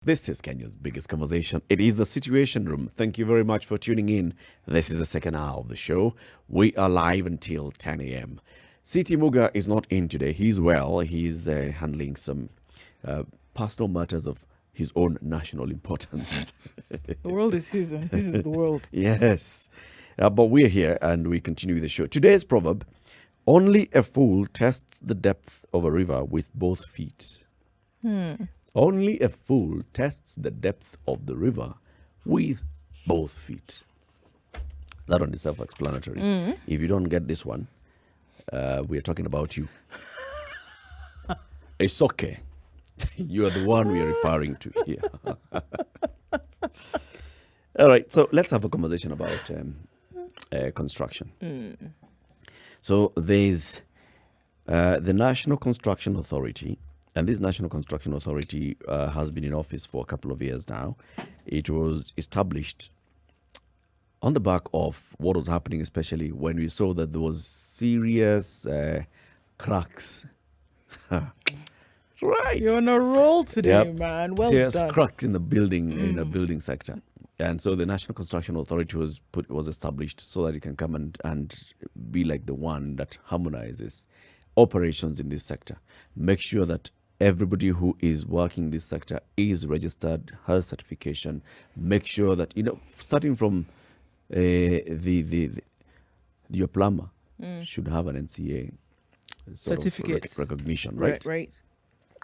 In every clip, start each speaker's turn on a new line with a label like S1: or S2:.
S1: This is Kenya's biggest conversation. It is the Situation Room. Thank you very much for tuning in. This is the second hour of the show. We are live until 10 a.m. CT Muga is not in today. He's well. He's handling some personal matters of his own national importance.
S2: The world is his and his is the world.
S1: Yes. But we're here and we continue the show. Today's proverb, only a fool tests the depth of a river with both feet. Only a fool tests the depth of the river with both feet. That one is self-explanatory. If you don't get this one, we are talking about you. It's okay. You are the one we are referring to here. All right, so let's have a conversation about construction. So there's the National Construction Authority, and this National Construction Authority has been in office for a couple of years now. It was established on the back of what was happening, especially when we saw that there was serious cracks. Right.
S2: You're on a roll today,
S1: Yep.
S2: man. Well
S1: Serious
S2: done.
S1: cracks in the building sector. And so the National Construction Authority was established so that it can come and be like the one that harmonizes operations in this sector. Make sure that everybody who is working in this sector is registered, has certification. Make sure that, starting from your plumber should have an NCA sort of
S2: Certificates.
S1: recognition, right?
S2: Right.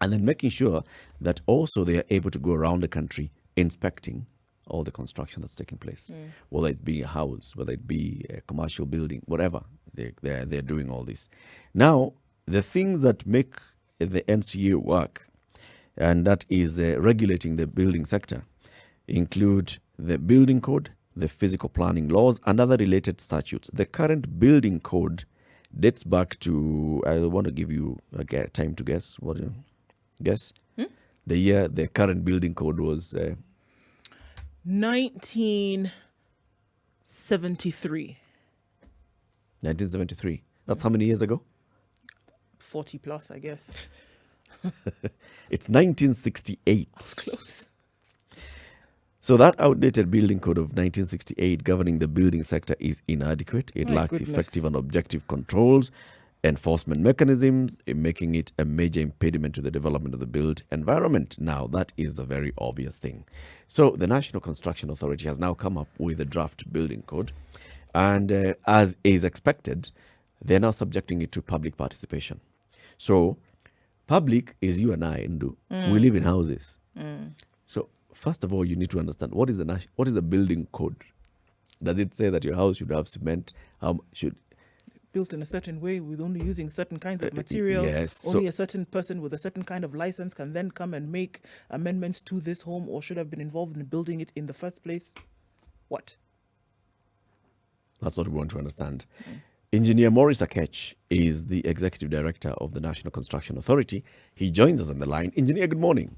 S1: And then making sure that also they are able to go around the country inspecting all the construction that's taking place, whether it be a house, whether it be a commercial building, whatever. They're doing all this. Now, the things that make the NCA work, and that is regulating the building sector, include the building code, the physical planning laws, and other related statutes. The current building code dates back to, I want to give you a time to guess. What do you guess? The year the current building code was
S2: 1973.
S1: 1973. That's how many years ago?
S2: 40 plus, I guess.
S1: It's 1968.
S2: Close.
S1: So that outdated building code of 1968 governing the building sector is inadequate. It
S2: My
S1: lacks
S2: goodness.
S1: effective and objective controls, enforcement mechanisms, making it a major impediment to the development of the built environment. Now, that is a very obvious thing. So the National Construction Authority has now come up with a draft building code. And as is expected, they're now subjecting it to public participation. So public is you and I, Ndu. We live in houses. So first of all, you need to understand what is the building code. Does it say that your house should have cement?
S2: Built in a certain way with only using certain kinds of material.
S1: Yes.
S2: Only a certain person with a certain kind of license can then come and make amendments to this home or should have been involved in building it in the first place. What?
S1: That's what we want to understand. Engineer Maurice Akech is the Executive Director of the National Construction Authority. He joins us on the line. Engineer, good morning.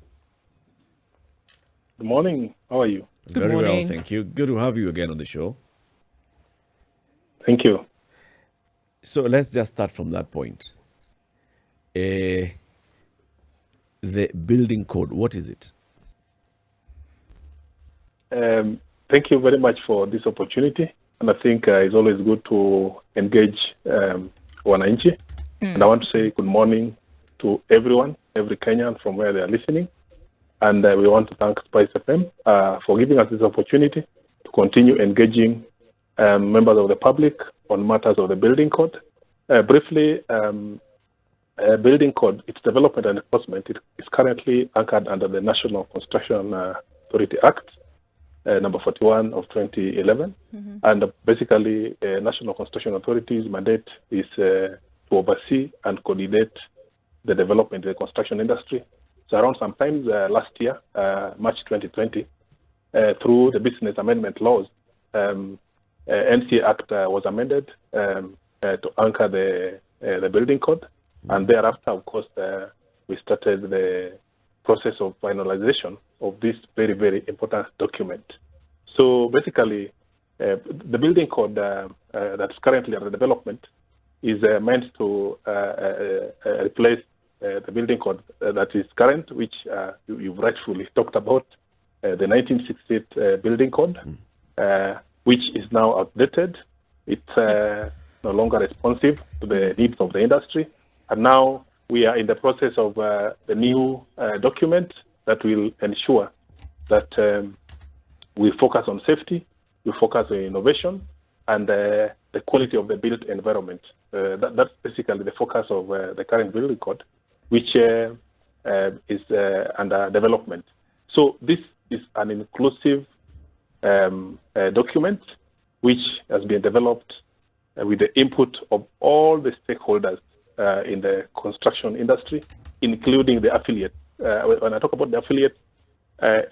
S3: Good morning. How are you?
S2: Good
S1: Very
S2: morning.
S1: well, thank you. Good to have you again on the show.
S3: Thank you.
S1: So let's just start from that point. The building code, what is it?
S3: Thank you very much for this opportunity. And I think it's always good to engage Wananchi. And I want to say good morning to everyone, every Kenyan from where they are listening. And we want to thank Spice FM for giving us this opportunity to continue engaging members of the public on matters of the building code. Briefly, building code, its development and enforcement is currently anchored under the National Construction Authority Act, number 41 of 2011. And basically, National Construction Authority's mandate is to oversee and coordinate the development of the construction industry. So around sometimes last year, March 2020, through the business amendment laws, NCA Act was amended to anchor the building code. And thereafter, of course, we started the process of finalization of this very, very important document. So basically, the building code that's currently under development is meant to replace the building code that is current, which you've rightfully talked about, the 1968 building code, which is now outdated. It's no longer responsive to the needs of the industry. And now we are in the process of the new document that will ensure that we focus on safety, we focus on innovation, and the quality of the built environment. That's basically the focus of the current building code, which is under development. So this is an inclusive document which has been developed with the input of all the stakeholders in the construction industry, including the affiliates. When I talk about the affiliates,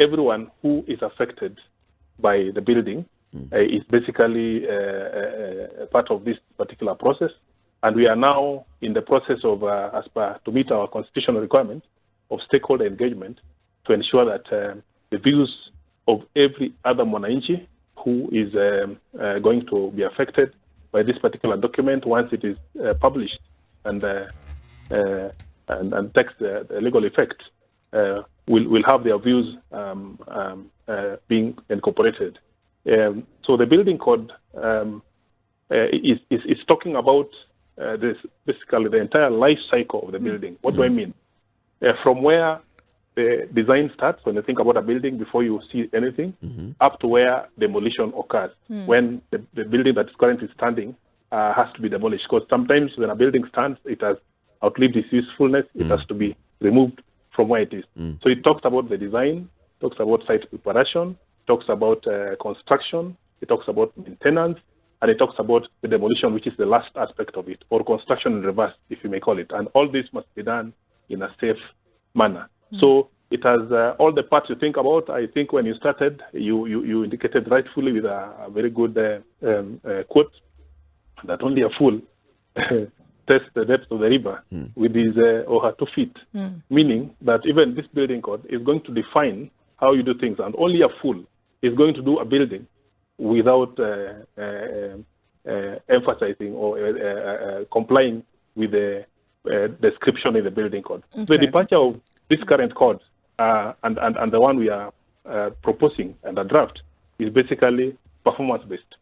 S3: everyone who is affected by the building is basically part of this particular process. And we are now in the process of, to meet our constitutional requirements of stakeholder engagement to ensure that the views of every other mwananchi who is going to be affected by this particular document, once it is published and takes the legal effect, will have their views being incorporated. So the building code is talking about this, basically the entire life cycle of the building. What do I mean? From where the design starts, when you think about a building before you see anything, up to where demolition occurs, when the building that is currently standing has to be demolished. Because sometimes when a building stands, it has outlived its usefulness, it has to be removed from where it is. So it talks about the design, talks about site preparation, talks about construction, it talks about maintenance, and it talks about the demolition, which is the last aspect of it, or construction in reverse, if you may call it. And all this must be done in a safe manner. So it has all the parts you think about. I think when you started, you indicated rightfully with a very good quote that only a fool tests the depth of the river with his or her 2 feet, meaning that even this building code is going to define how you do things, and only a fool is going to do a building without emphasizing or complying with the description in the building code. Okay. The departure of this current code and the one we are proposing and a draft is basically performance-based.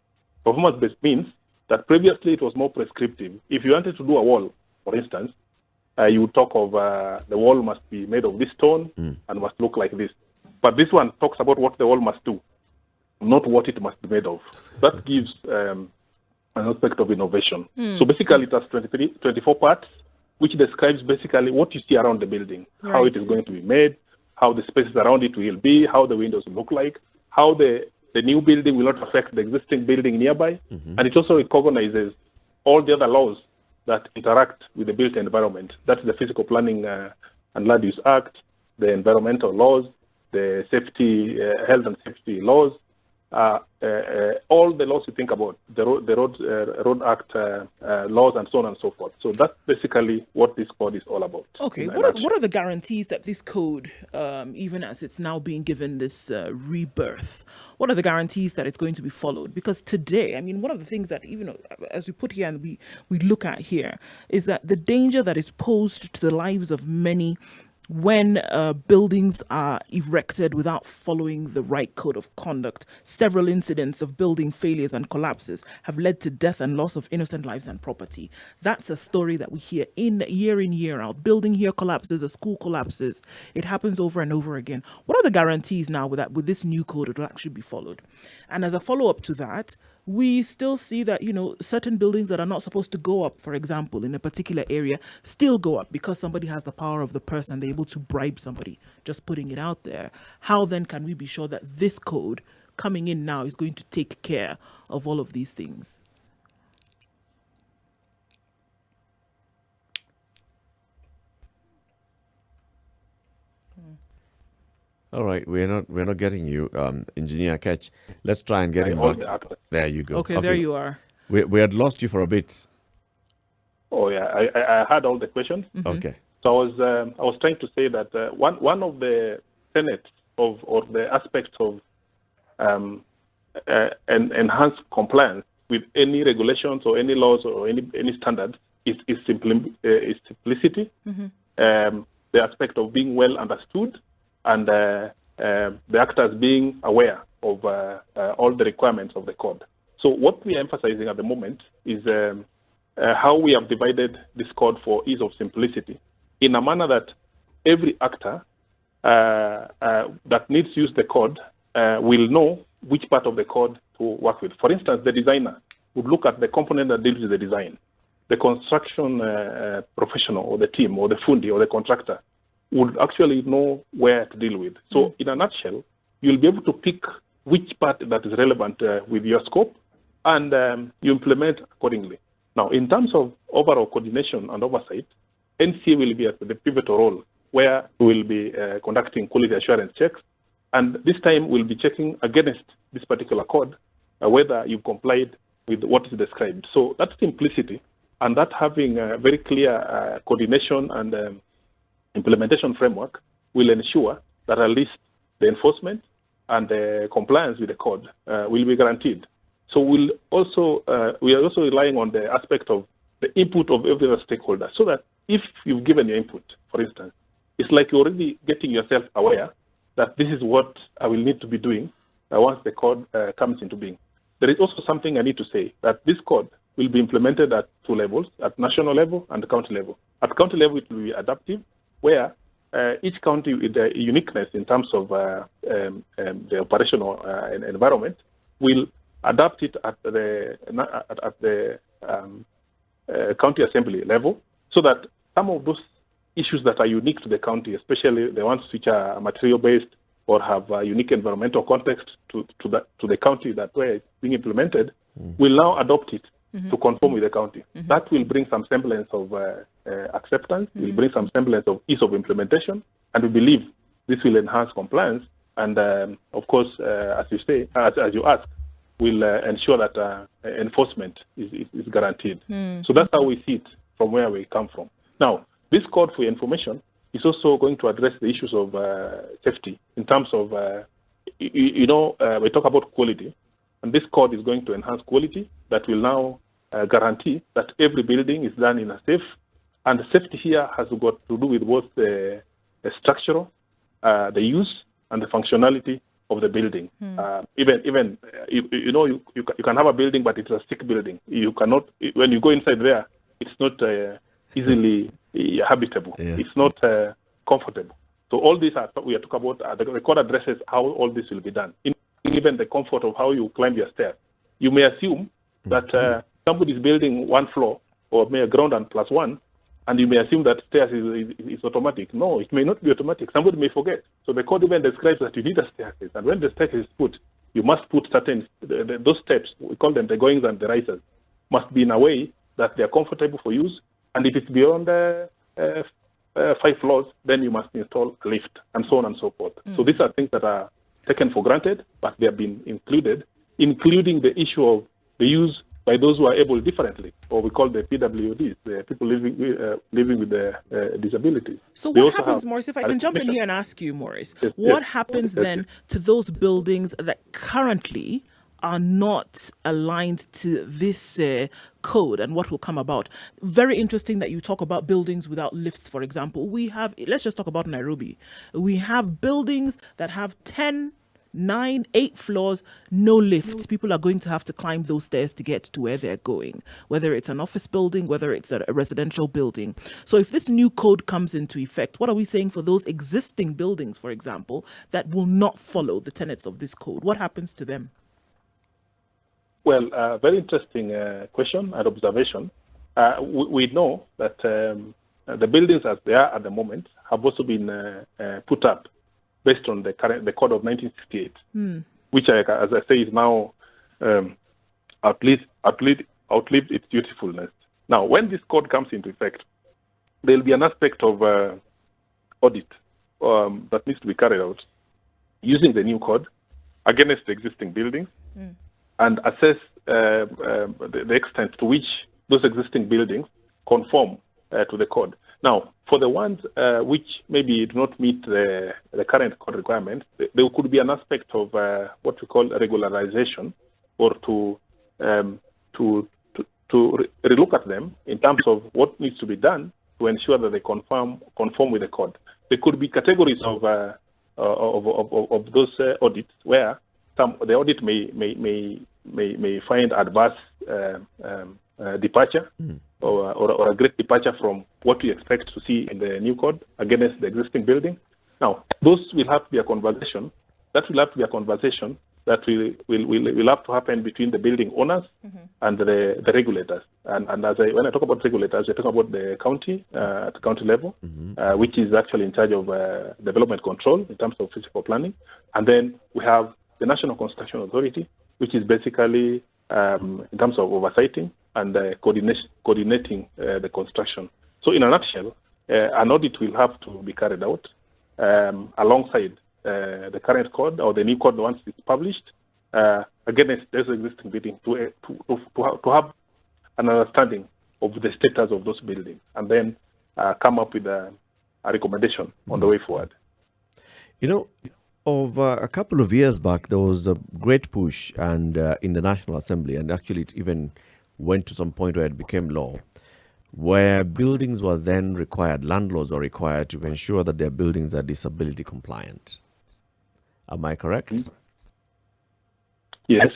S3: Performance-based means that previously it was more prescriptive. If you wanted to do a wall, for instance, you would talk of the wall must be made of this stone and must look like this. But this one talks about what the wall must do, not what it must be made of. That gives an aspect of innovation. So basically it has 24 parts, which describes basically what you see around the building, how it is going to be made, how the spaces around it will be, how the windows will look like, how the new building will not affect the existing building nearby. And it also recognizes all the other laws that interact with the built environment. That's the Physical Planning and Land Use Act, the environmental laws, the safety, health and safety laws, all the laws you think about, the Road Act laws, and so on and so forth. So that's basically what this code is all about.
S2: Okay, what are the guarantees that this code, even as it's now being given this rebirth, what are the guarantees that it's going to be followed? Because today, I mean, one of the things that, even as we put here and we look at here, is that the danger that is posed to the lives of many when buildings are erected without following the right code of conduct. Several incidents of building failures and collapses have led to death and loss of innocent lives and property. That's a story that we hear in, year out. Building here collapses, a school collapses. It happens over and over again. What are the guarantees now with this new code it will actually be followed? And as a follow-up to that, we still see that, certain buildings that are not supposed to go up, for example, in a particular area, still go up because somebody has the power of the purse and they're able to bribe somebody, just putting it out there. How then can we be sure that this code coming in now is going to take care of all of these things?
S1: All right, we're not getting you, Engineer Akech. Let's try and get him back. There you go.
S2: Okay, there you are.
S1: We had lost you for a bit.
S3: Oh yeah, I heard all the questions.
S1: Okay.
S3: So I was trying to say that one of the tenets or the aspects of enhanced compliance with any regulations or any laws or any standards is simplicity. the aspect of being well understood and the actors being aware of all the requirements of the code. So what we are emphasizing at the moment is how we have divided this code for ease of simplicity in a manner that every actor that needs to use the code will know which part of the code to work with. For instance, the designer would look at the component that deals with the design. The construction professional or the team or the fundi or the contractor would actually know where to deal with. So in a nutshell, you'll be able to pick which part that is relevant with your scope and you implement accordingly. Now, in terms of overall coordination and oversight, NCA will be at the pivotal role where we will be conducting quality assurance checks. And this time we'll be checking against this particular code whether you complied with what is described. So that simplicity and that having a very clear coordination and implementation framework will ensure that at least the enforcement and the compliance with the code will be guaranteed. So we are also relying on the aspect of the input of every other stakeholder, so that if you've given your input, for instance, it's like you're already getting yourself aware that this is what I will need to be doing once the code comes into being. There is also something I need to say, that this code will be implemented at two levels, at national level and county level. At county level, it will be adaptive, where each county with their uniqueness in terms of the operational environment will adapt it at the county assembly level, so that some of those issues that are unique to the county, especially the ones which are material-based or have a unique environmental context to the county that where it's being implemented, will now adopt it to conform with the county. That will bring some semblance of acceptance, will bring some semblance of ease of implementation, and we believe this will enhance compliance. And of course, as you say, as you ask, will ensure that enforcement is guaranteed. So that's how we see it from where we come from. Now, this code for information is also going to address the issues of safety in terms of, we talk about quality, and this code is going to enhance quality that will now guarantee that every building is done in a safe, and the safety here has got to do with both the structural, the use, and the functionality of the building. Even you can have a building, but it's a sick building. You cannot, when you go inside there, it's not easily habitable. Yeah. It's not comfortable. So all these we are talking about. The code addresses how all this will be done. Even the comfort of how you climb your stairs. You may assume that somebody is building one floor or may a ground and plus one, and you may assume that stairs is automatic. No, it may not be automatic. Somebody may forget. So the code even describes that you need a staircase, and when the staircase is put, you must put certain those steps. We call them the goings and the risers. Must be in a way that they are comfortable for use. And if it's beyond 5 floors, then you must install a lift, and so on and so forth. So these are things that are taken for granted, but they have been included, including the issue of the use by those who are able differently, or we call the PWDs, the people living with disabilities.
S2: So what happens, Maurice, if I can jump in here and ask you, Maurice, what happens then to those buildings that currently are not aligned to this code and what will come about? Very interesting that you talk about buildings without lifts, for example. Let's just talk about Nairobi. We have buildings that have 10, 9, 8 floors, no lifts. People are going to have to climb those stairs to get to where they're going, whether it's an office building, whether it's a residential building. So if this new code comes into effect, what are we saying for those existing buildings, for example, that will not follow the tenets of this code? What happens to them?
S3: Well, very interesting question and observation. We know that the buildings as they are at the moment have also been put up based on the code of 1968, which, as I say, is now outlived its usefulness. Now, when this code comes into effect, there will be an aspect of audit that needs to be carried out using the new code against the existing buildings and assess the extent to which those existing buildings conform to the code. Now, for the ones which maybe do not meet the current code requirements, there could be an aspect of what we call regularization, or to relook at them in terms of what needs to be done to to ensure that they conform with the code. There could be categories of those audits where the audit may find adverse departure or a great departure from what we expect to see in the new code against the existing building. Now, those will have to be a conversation. That will have to be a conversation that will have to happen between the building owners and the regulators. And when I talk about regulators, we're talking about the county at the county level, which is actually in charge of development control in terms of physical planning. And then we have the National Construction Authority, which is basically in terms of oversighting and coordinating the construction. So in a nutshell, an audit will have to be carried out alongside the current code or the new code once it's published against this existing building to have an understanding of the status of those buildings and then come up with a recommendation on the way forward.
S1: You know, over a couple of years back, there was a great push and in the National Assembly, and actually it even went to some point where it became law, where buildings were then required, landlords were required to ensure that their buildings are disability compliant. Am I correct?
S3: Yes.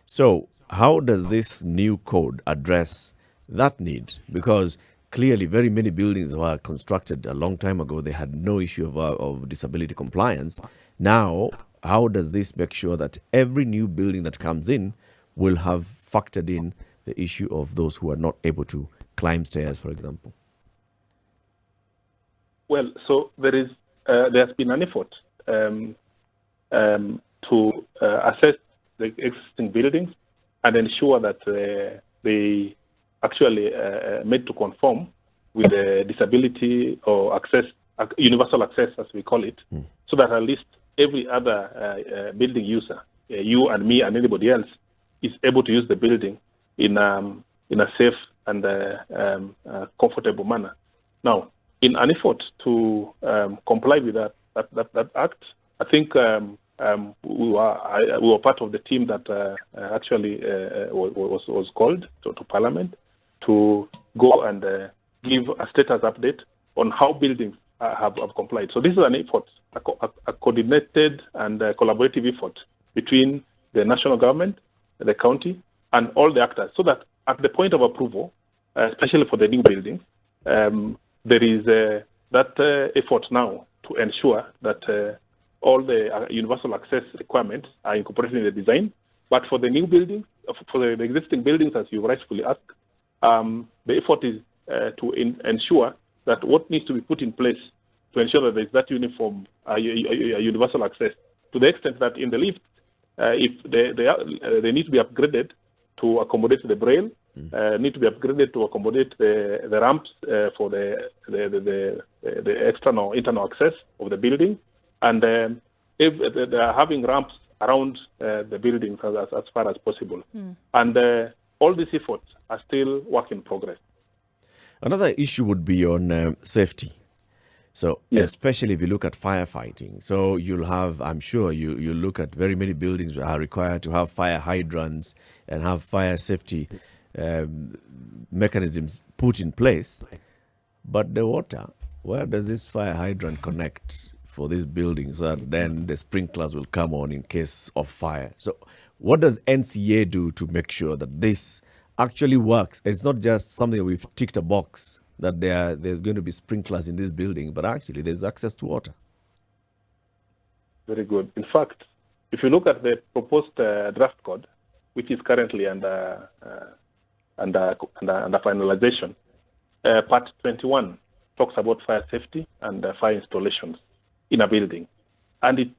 S1: So how does this new code address that need? Because clearly very many buildings were constructed a long time ago. They had no issue of disability compliance. Now, how does this make sure that every new building that comes in will have factored in the issue of those who are not able to climb stairs, for example?
S3: Well, so there's been an effort to assess the existing buildings and ensure that they actually made to conform with the disability or access, universal access as we call it, so that at least every other building user, you and me and anybody else, is able to use the building in a safe and comfortable manner. Now, in an effort to comply with that act, I think we were part of the team that actually was called to Parliament to go and give a status update on how buildings have complied. So this is an effort, a coordinated and collaborative effort between the national government, the county, and all the actors, so that at the point of approval, especially for the new buildings, there is that effort now to ensure that all the universal access requirements are incorporated in the design. But for the new buildings, for the existing buildings, as you rightfully asked, the effort is to ensure that what needs to be put in place to ensure that there is that uniform universal access, to the extent that in the lift, if they need to be upgraded to accommodate the braille, need to be upgraded to accommodate the ramps for the external internal access of the building, and if they are having ramps around the buildings as far as possible. And all these efforts are still work in progress.
S1: Another issue would be on safety. So
S3: Yes.
S1: especially if you look at firefighting, so you'll have, I'm sure you look at very many buildings that are required to have fire hydrants and have fire safety mechanisms put in place. But the water, where does this fire hydrant connect for this building so that then the sprinklers will come on in case of fire? So what does NCA do to make sure that this actually works? It's not just something that we've ticked a box that there's going to be sprinklers in this building, but actually there's access to water.
S3: Very good. In fact, if you look at the proposed draft code, which is currently under finalization, Part 21 talks about fire safety and fire installations in a building. And it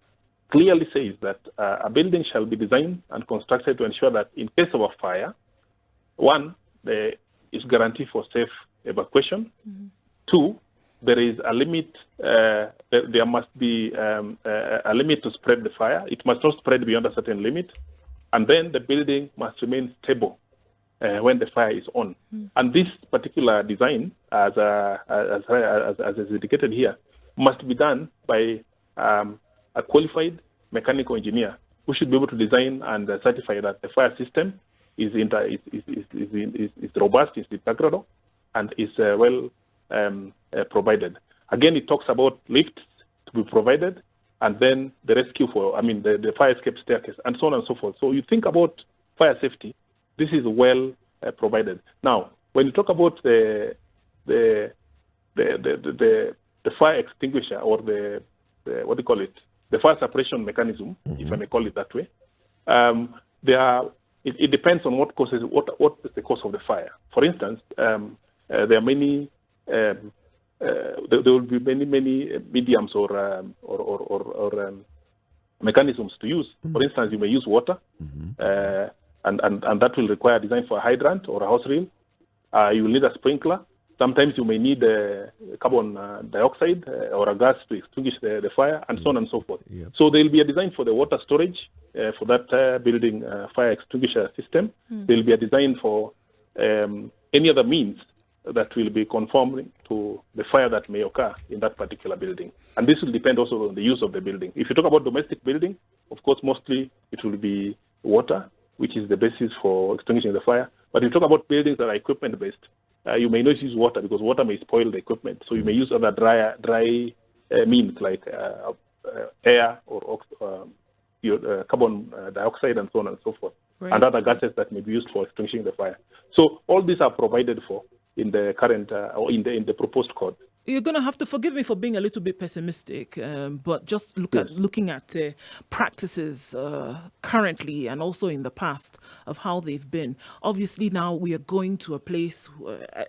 S3: clearly says that a building shall be designed and constructed to ensure that in case of a fire, one, there is guarantee for safe evacuation. Two, there is a limit, there must be a limit to spread the fire. It must not spread beyond a certain limit. And then the building must remain stable when the fire is on. And this particular design, as is indicated here, must be done by a qualified mechanical engineer who should be able to design and certify that the fire system is robust, is integrable, and is well provided. Again, it talks about lifts to be provided, and then the rescue the fire escape staircase, and so on and so forth. So you think about fire safety, this is well provided. Now, when you talk about the fire extinguisher, or the fire suppression mechanism, if I may call it that way, it depends on what is the cause of the fire. For instance, there are many. There will be many mediums or mechanisms to use. For instance, you may use water, and that will require design for a hydrant or a hose reel. You will need a sprinkler. Sometimes you may need carbon dioxide or a gas to extinguish the fire, and so on and so forth.
S1: Yep.
S3: So there will be a design for the water storage for that building fire extinguisher system. There will be a design for any other means that will be conforming to the fire that may occur in that particular building. And this will depend also on the use of the building. If you talk about domestic building, of course, mostly it will be water, which is the basis for extinguishing the fire. But if you talk about buildings that are equipment-based, you may not use water because water may spoil the equipment. So you may use other dry means like air or carbon dioxide and so on and so forth, and other gases that may be used for extinguishing the fire. So all these are provided for in the current or in the proposed code.
S2: You're going to have to forgive me for being a little bit pessimistic, but just looking at practices currently and also in the past of how they've been. Obviously, now we are going to a place,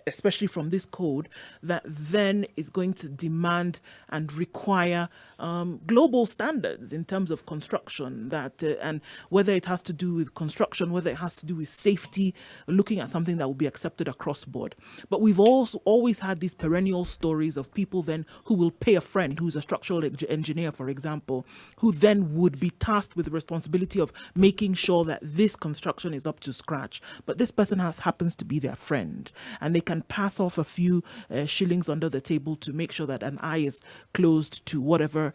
S2: especially from this code, that then is going to demand and require global standards in terms of construction, and whether it has to do with construction, whether it has to do with safety, looking at something that will be accepted across board. But we've also always had these perennial stories of people then who will pay a friend who's a structural engineer, for example, who then would be tasked with the responsibility of making sure that this construction is up to scratch. But this person happens to be their friend, and they can pass off a few shillings under the table to make sure that an eye is closed to whatever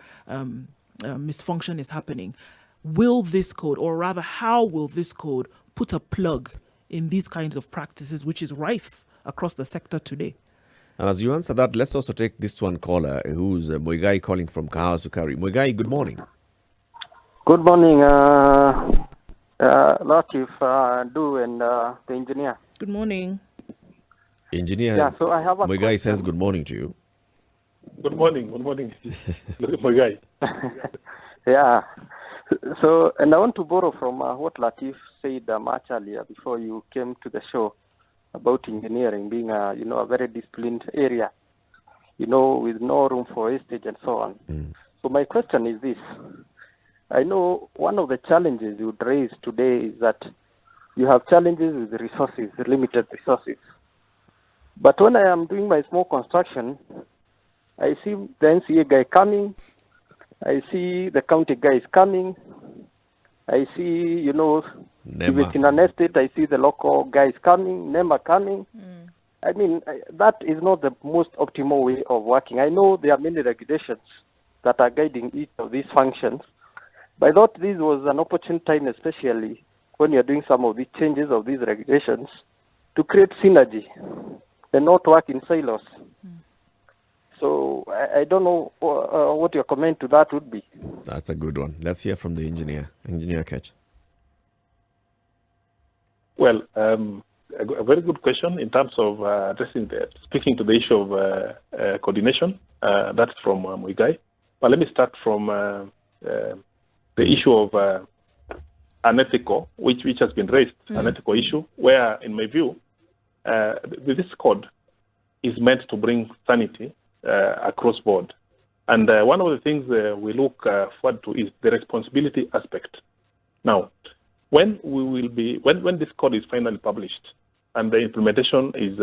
S2: misfunction is happening. Will this code, or rather how will this code put a plug in these kinds of practices, which is rife across the sector today?
S1: And as you answer that, let's also take this one caller, who's Muigai calling from Kahawa Sukari. Muigai, good morning.
S4: Good morning, Latif, Du, and the engineer.
S2: Good morning.
S1: Engineer,
S4: Yeah, so I have a
S1: Muigai says good morning to you.
S3: Good morning. Muigai.
S4: Yeah. So, and I want to borrow from what Latif said much earlier before you came to the show about engineering being a very disciplined area, with no room for wastage and so on. So my question is this. I know one of the challenges you would raise today is that you have challenges with resources, limited resources. But when I am doing my small construction, I see the NCA guy coming, I see the county guys coming, I see, if it's in an estate, I see the local guys coming, NEMA coming. I mean, that is not the most optimal way of working. I know there are many regulations that are guiding each of these functions, but I thought this was an opportune time, especially when you're doing some of these changes of these regulations, to create synergy and not work in silos. So I don't know what your comment to that would be.
S1: That's a good one. Let's hear from the engineer, Engineer Akech.
S3: Well, a very good question in terms of speaking to the issue of coordination. That's from Muigai. But let me start from the issue of unethical, which has been raised, an ethical issue, where, in my view, this code is meant to bring sanity across board. And one of the things we look forward to is the responsibility aspect. Now, when this code is finally published and the implementation is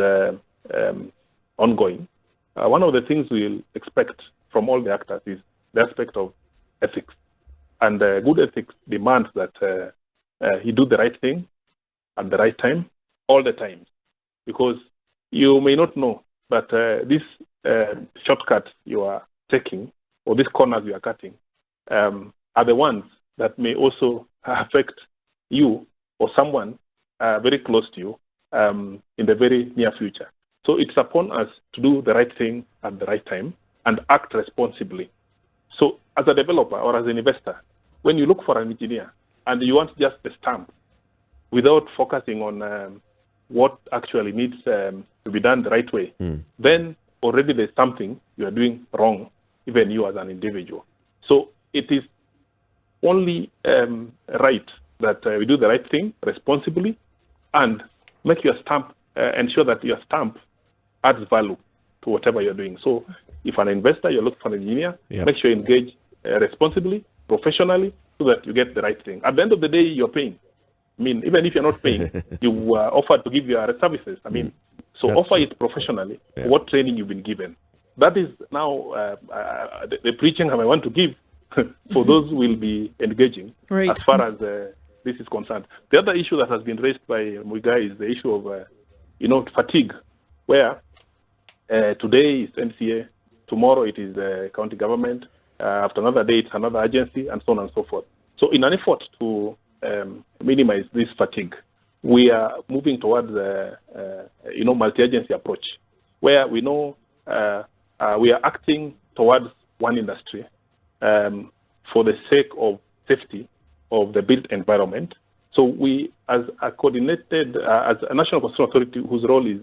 S3: ongoing, one of the things we'll expect from all the actors is the aspect of ethics. And good ethics demands that you do the right thing at the right time, all the time. Because you may not know, but this shortcut you are taking, or these corners you are cutting, are the ones that may also affect you or someone very close to you in the very near future. So it's upon us to do the right thing at the right time and act responsibly. So as a developer or as an investor, when you look for an engineer and you want just the stamp without focusing on what actually needs to be done the right way, then already there's something you are doing wrong, even you as an individual. So it is only right that we do the right thing responsibly and make your stamp, ensure that your stamp adds value to whatever you're doing. So if an investor, you're looking for an engineer, make sure you engage responsibly, professionally, so that you get the right thing. At the end of the day, you're paying. I mean, even if you're not paying, you were offered to give your services. I mean, so
S1: That's
S3: offer
S1: true.
S3: it professionally, what training you've been given. That is now the preaching I want to give for those who will be engaging as far as this is concerned. The other issue that has been raised by Muigai is the issue of, fatigue, where today is NCA, tomorrow it is county government, after another day it's another agency, and so on and so forth. So in an effort to minimize this fatigue, we are moving towards multi-agency approach, where we know we are acting towards one industry for the sake of safety of the built environment. So we, as a coordinated, as a national construction authority whose role is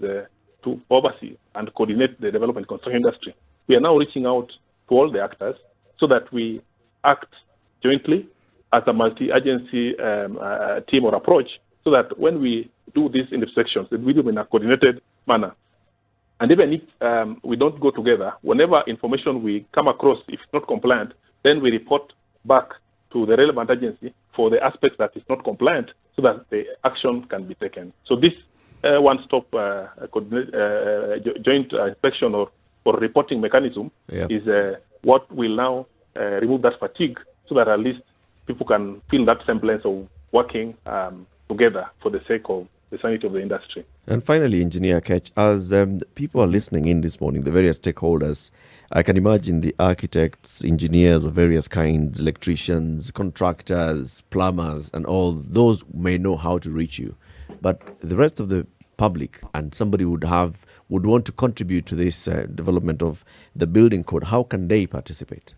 S3: to oversee and coordinate the development construction industry, we are now reaching out to all the actors so that we act jointly as a multi-agency team or approach, so that when we do these intersections, we do them in a coordinated manner. And even if we don't go together, whenever information we come across, if it's not compliant, then we report back to the relevant agency for the aspects that is not compliant, so that the action can be taken. So this one-stop joint inspection or reporting mechanism is what will now remove that fatigue, so that at least people can feel that semblance of working together for the sake of the sanity of the industry.
S1: And finally, Engineer Akech, as people are listening in this morning, the various stakeholders, I can imagine the architects, engineers of various kinds, electricians, contractors, plumbers, and all those may know how to reach you. But the rest of the public and somebody would want to contribute to this development of the building code, how can they participate?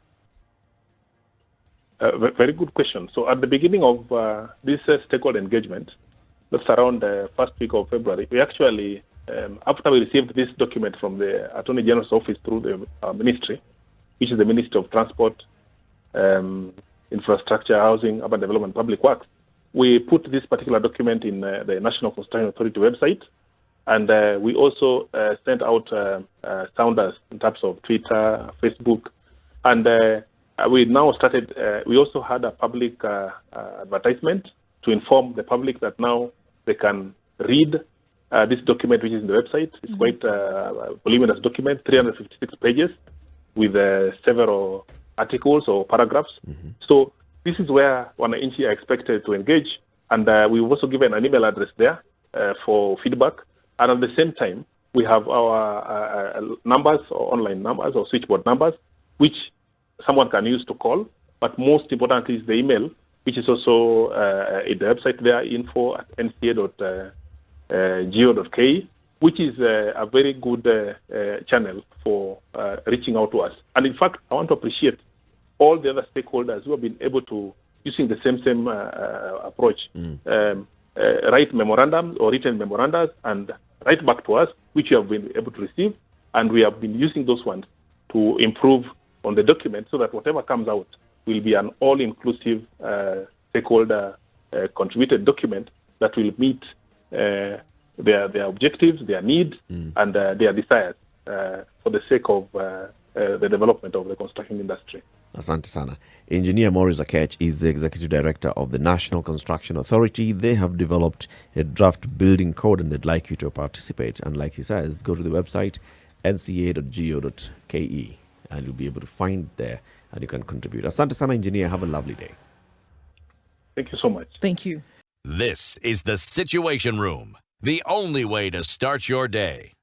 S3: Very good question. So at the beginning of this stakeholder engagement, that's around the first week of February, we actually, after we received this document from the Attorney General's office through the ministry, which is the Ministry of Transport, Infrastructure, Housing, Urban Development, Public Works, we put this particular document in the National Construction Authority website, and we also sent out sounders in terms of Twitter, Facebook, and we now started, we also had a public advertisement to inform the public that now they can read this document, which is in the website. It's quite a voluminous document, 356 pages, with several articles or paragraphs. So this is where NCA are expected to engage, and we've also given an email address there for feedback. And at the same time, we have our numbers, or online numbers, or switchboard numbers, which someone can use to call. But most importantly is the email, which is also in the website there, info@nca.go.ke, which is a very good channel for reaching out to us. And in fact, I want to appreciate all the other stakeholders who have been able to, using the same approach, write memorandums or written memorandums and write back to us, which we have been able to receive. And we have been using those ones to improve on the document, so that whatever comes out will be an all-inclusive stakeholder contributed document that will meet their objectives, their needs, and their desires for the sake of the development of the construction industry.
S1: Asante sana. Engineer Maurice Akech is the Executive Director of the National Construction Authority. They have developed a draft building code and they'd like you to participate. And like he says, go to the website nca.go.ke and you'll be able to find there and you can contribute. Asante sana, Engineer. Have a lovely day.
S3: Thank you so much.
S2: Thank you.
S5: This is the Situation Room, the only way to start your day.